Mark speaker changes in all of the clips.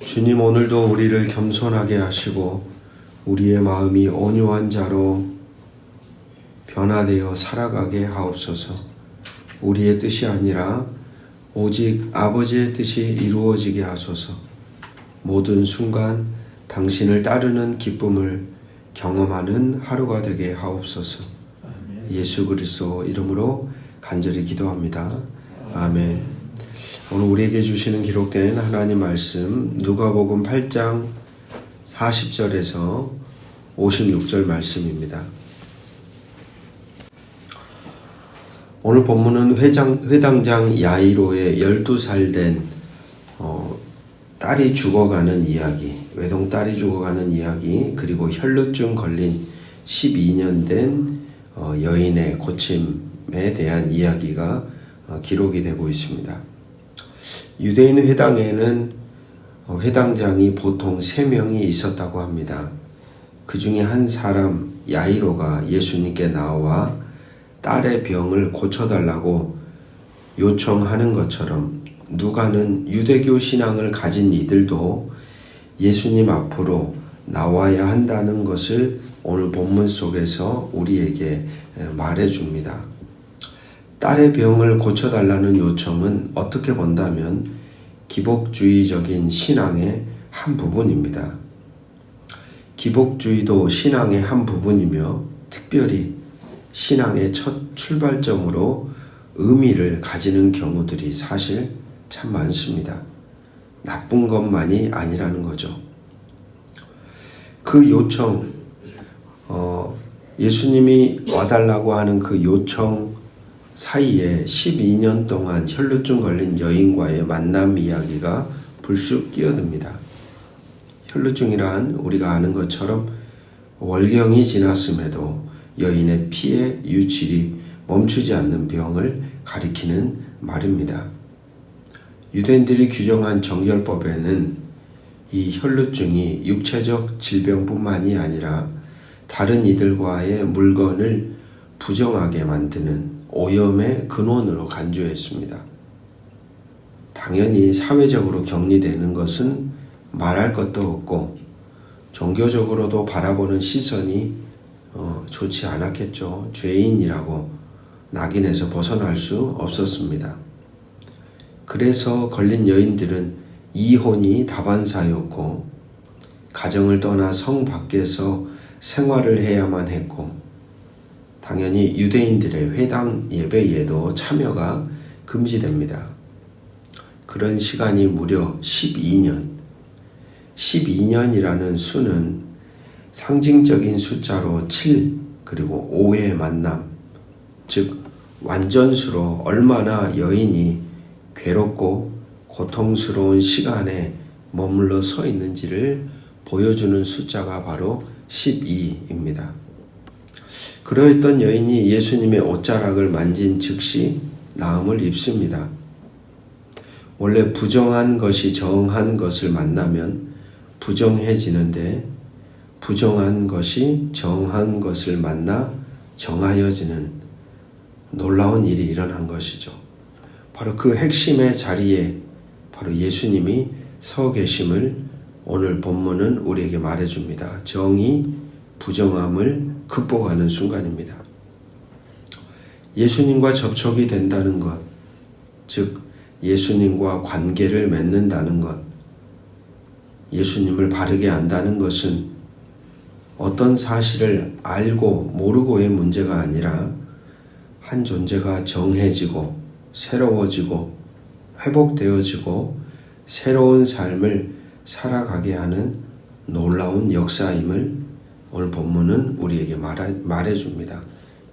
Speaker 1: 주님, 오늘도 우리를 겸손하게 하시고 우리의 마음이 온유한 자로 변화되어 살아가게 하옵소서. 우리의 뜻이 아니라 오직 아버지의 뜻이 이루어지게 하소서. 모든 순간 당신을 따르는 기쁨을 경험하는 하루가 되게 하옵소서. 예수 그리스도 이름으로 간절히 기도합니다. 아멘. 오늘 우리에게 주시는 기록된 하나님 말씀 누가복음 8장 40절에서 56절 말씀입니다. 오늘 본문은 회당장 야이로의 12살 된 딸이 죽어가는 이야기, 외동딸이 죽어가는 이야기, 그리고 혈루증 걸린 12년 된 여인의 고침에 대한 이야기가 기록이 되고 있습니다. 유대인 회당에는 회당장이 보통 3명이 있었다고 합니다. 그 중에 한 사람 야이로가 예수님께 나와 딸의 병을 고쳐달라고 요청하는 것처럼 누가는 유대교 신앙을 가진 이들도 예수님 앞으로 나와야 한다는 것을 오늘 본문 속에서 우리에게 말해줍니다. 딸의 병을 고쳐달라는 요청은 어떻게 본다면 기복주의적인 신앙의 한 부분입니다. 기복주의도 신앙의 한 부분이며 특별히 신앙의 첫 출발점으로 의미를 가지는 경우들이 사실 참 많습니다. 나쁜 것만이 아니라는 거죠. 그 요청, 예수님이 와달라고 하는 그 요청 사이에 12년 동안 혈루증 걸린 여인과의 만남 이야기가 불쑥 끼어듭니다. 혈루증이란 우리가 아는 것처럼 월경이 지났음에도 여인의 피의 유출이 멈추지 않는 병을 가리키는 말입니다. 유대인들이 규정한 정결법에는 이 혈루증이 육체적 질병뿐만이 아니라 다른 이들과의 물건을 부정하게 만드는 오염의 근원으로 간주했습니다. 당연히 사회적으로 격리되는 것은 말할 것도 없고 종교적으로도 바라보는 시선이 좋지 않았겠죠. 죄인이라고 낙인에서 벗어날 수 없었습니다. 그래서 걸린 여인들은 이혼이 다반사였고 가정을 떠나 성 밖에서 생활을 해야만 했고 당연히 유대인들의 회당 예배에도 참여가 금지됩니다. 그런 시간이 무려 12년. 12년이라는 수는 상징적인 숫자로 7 그리고 5의 만남, 즉 완전수로 얼마나 여인이 괴롭고 고통스러운 시간에 머물러 서 있는지를 보여주는 숫자가 바로 12입니다. 그러했던 여인이 예수님의 옷자락을 만진 즉시 나음을 입습니다. 원래 부정한 것이 정한 것을 만나면 부정해지는데 부정한 것이 정한 것을 만나 정하여지는 놀라운 일이 일어난 것이죠. 바로 그 핵심의 자리에 바로 예수님이 서 계심을 오늘 본문은 우리에게 말해줍니다. 정의, 부정함을 극복하는 순간입니다. 예수님과 접촉이 된다는 것, 즉 예수님과 관계를 맺는다는 것, 예수님을 바르게 안다는 것은 어떤 사실을 알고 모르고의 문제가 아니라 한 존재가 정해지고 새로워지고 회복되어지고 새로운 삶을 살아가게 하는 놀라운 역사임을 오늘 본문은 우리에게 말해줍니다.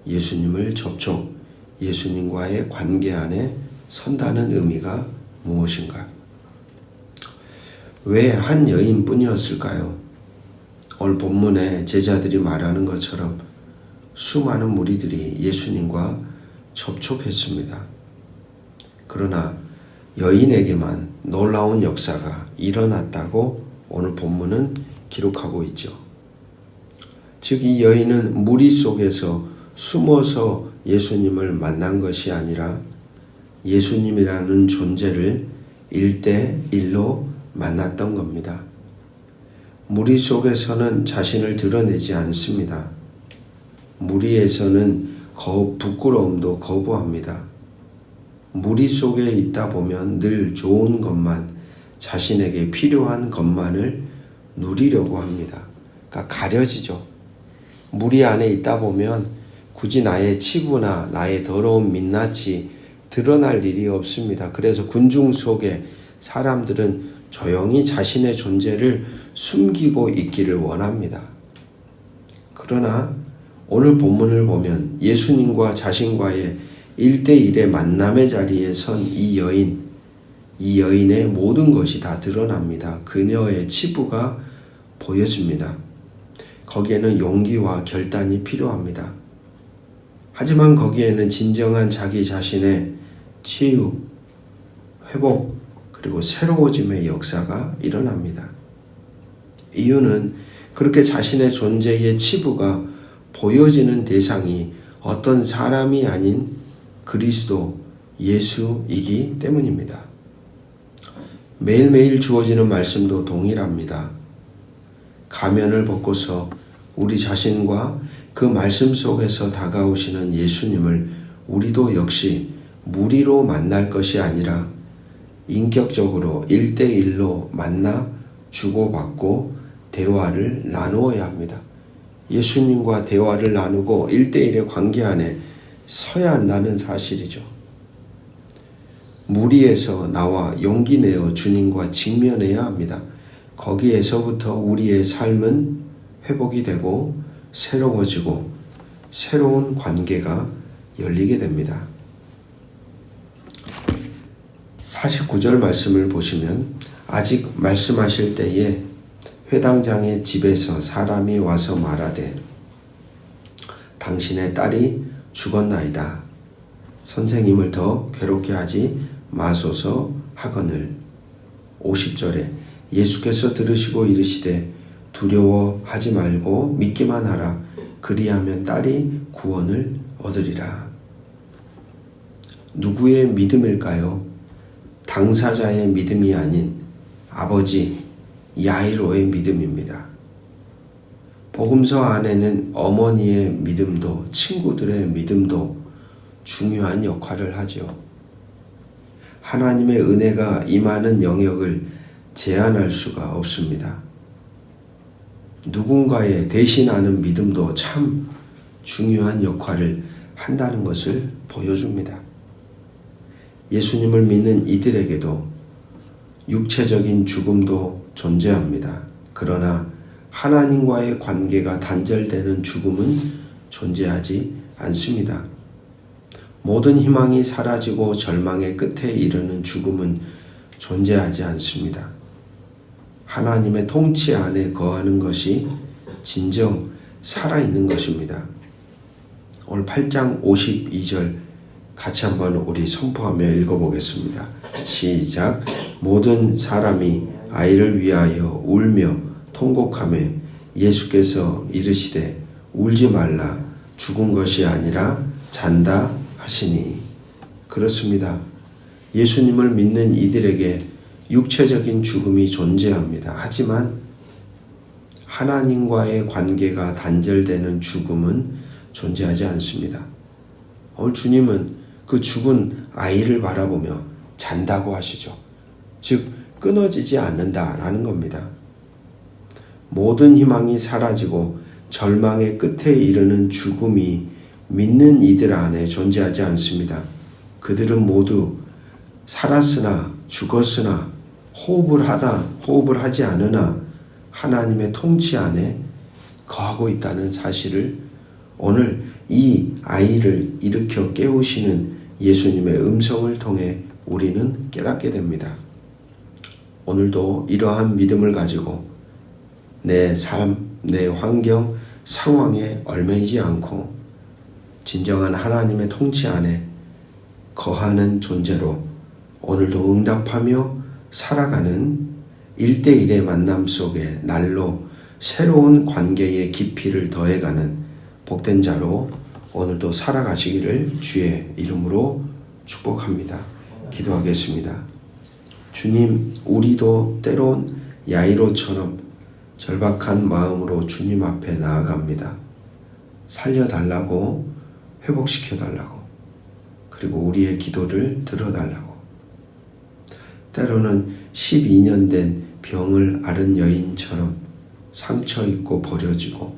Speaker 1: 예수님을 접촉, 예수님과의 관계 안에 선다는 의미가 무엇인가? 왜 한 여인뿐이었을까요? 오늘 본문에 제자들이 말하는 것처럼 수많은 무리들이 예수님과 접촉했습니다. 그러나 여인에게만 놀라운 역사가 일어났다고 오늘 본문은 기록하고 있죠. 즉 이 여인은 무리 속에서 숨어서 예수님을 만난 것이 아니라 예수님이라는 존재를 1대1로 만났던 겁니다. 무리 속에서는 자신을 드러내지 않습니다. 무리에서는 부끄러움도 거부합니다. 무리 속에 있다 보면 늘 좋은 것만, 자신에게 필요한 것만을 누리려고 합니다. 그러니까 가려지죠. 무리 안에 있다 보면 굳이 나의 치부나 나의 더러운 민낯이 드러날 일이 없습니다. 그래서 군중 속에 사람들은 조용히 자신의 존재를 숨기고 있기를 원합니다. 그러나 오늘 본문을 보면 예수님과 자신과의 1대1의 만남의 자리에 선 이 여인의 모든 것이 다 드러납니다. 그녀의 치부가 보여집니다. 거기에는 용기와 결단이 필요합니다. 하지만 거기에는 진정한 자기 자신의 치유, 회복, 그리고 새로워짐의 역사가 일어납니다. 이유는 그렇게 자신의 존재의 치부가 보여지는 대상이 어떤 사람이 아닌 그리스도 예수이기 때문입니다. 매일매일 주어지는 말씀도 동일합니다. 가면을 벗고서 우리 자신과 그 말씀 속에서 다가오시는 예수님을 우리도 역시 무리로 만날 것이 아니라 인격적으로 1대1로 만나 주고받고 대화를 나누어야 합니다. 예수님과 대화를 나누고 1대1의 관계 안에 서야 한다는 사실이죠. 무리에서 나와 용기 내어 주님과 직면해야 합니다. 거기에서부터 우리의 삶은 회복이 되고 새로워지고 새로운 관계가 열리게 됩니다. 49절 말씀을 보시면 아직 말씀하실 때에 회당장의 집에서 사람이 와서 말하되 당신의 딸이 죽었나이다. 선생님을 더 괴롭게 하지 마소서 하거늘. 50절에 예수께서 들으시고 이르시되 두려워하지 말고 믿기만 하라. 그리하면 딸이 구원을 얻으리라. 누구의 믿음일까요? 당사자의 믿음이 아닌 아버지 야이로의 믿음입니다. 복음서 안에는 어머니의 믿음도 친구들의 믿음도 중요한 역할을 하죠. 하나님의 은혜가 임하는 영역을 제한할 수가 없습니다. 누군가의 대신하는 믿음도 참 중요한 역할을 한다는 것을 보여줍니다. 예수님을 믿는 이들에게도 육체적인 죽음도 존재합니다. 그러나 하나님과의 관계가 단절되는 죽음은 존재하지 않습니다. 모든 희망이 사라지고 절망의 끝에 이르는 죽음은 존재하지 않습니다. 하나님의 통치 안에 거하는 것이 진정 살아있는 것입니다. 오늘 8장 52절 같이 한번 우리 선포하며 읽어보겠습니다. 시작. 모든 사람이 아이를 위하여 울며 통곡하며 예수께서 이르시되 울지 말라. 죽은 것이 아니라 잔다 하시니. 그렇습니다. 예수님을 믿는 이들에게 육체적인 죽음이 존재합니다. 하지만 하나님과의 관계가 단절되는 죽음은 존재하지 않습니다. 오늘 주님은 그 죽은 아이를 바라보며 잔다고 하시죠. 즉 끊어지지 않는다라는 겁니다. 모든 희망이 사라지고 절망의 끝에 이르는 죽음이 믿는 이들 안에 존재하지 않습니다. 그들은 모두 살았으나 죽었으나 호흡을 하지 않으나 하나님의 통치 안에 거하고 있다는 사실을 오늘 이 아이를 일으켜 깨우시는 예수님의 음성을 통해 우리는 깨닫게 됩니다. 오늘도 이러한 믿음을 가지고 내 삶, 내 환경, 상황에 얽매이지 않고 진정한 하나님의 통치 안에 거하는 존재로 오늘도 응답하며 살아가는 1대1의 만남 속에 날로 새로운 관계의 깊이를 더해가는 복된 자로 오늘도 살아가시기를 주의 이름으로 축복합니다. 기도하겠습니다. 주님, 우리도 때론 야이로처럼 절박한 마음으로 주님 앞에 나아갑니다. 살려달라고, 회복시켜달라고, 그리고 우리의 기도를 들어달라고. 때로는 12년 된 병을 앓은 여인처럼 상처 입고 버려지고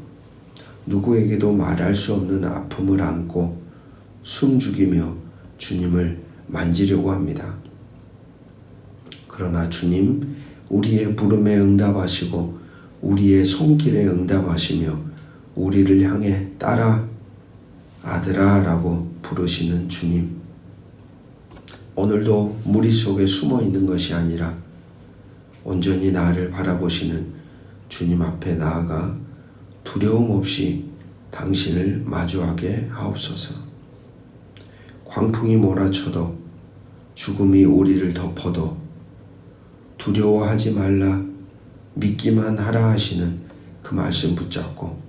Speaker 1: 누구에게도 말할 수 없는 아픔을 안고 숨죽이며 주님을 만지려고 합니다. 그러나 주님, 우리의 부름에 응답하시고 우리의 손길에 응답하시며 우리를 향해 딸아, 아들아 라고 부르시는 주님. 오늘도 무리 속에 숨어 있는 것이 아니라 온전히 나를 바라보시는 주님 앞에 나아가 두려움 없이 당신을 마주하게 하옵소서. 광풍이 몰아쳐도 죽음이 우리를 덮어도 두려워하지 말라, 믿기만 하라 하시는 그 말씀 붙잡고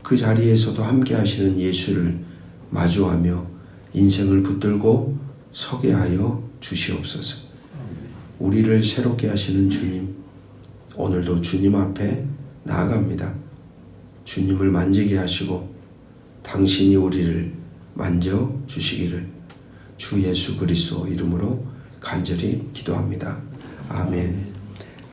Speaker 1: 그 자리에서도 함께 하시는 예수를 마주하며 인생을 붙들고 서게 하여 주시옵소서. 우리를 새롭게 하시는 주님, 오늘도 주님 앞에 나아갑니다. 주님을 만지게 하시고 당신이 우리를 만져 주시기를 주 예수 그리스도 이름으로 간절히 기도합니다. 아멘.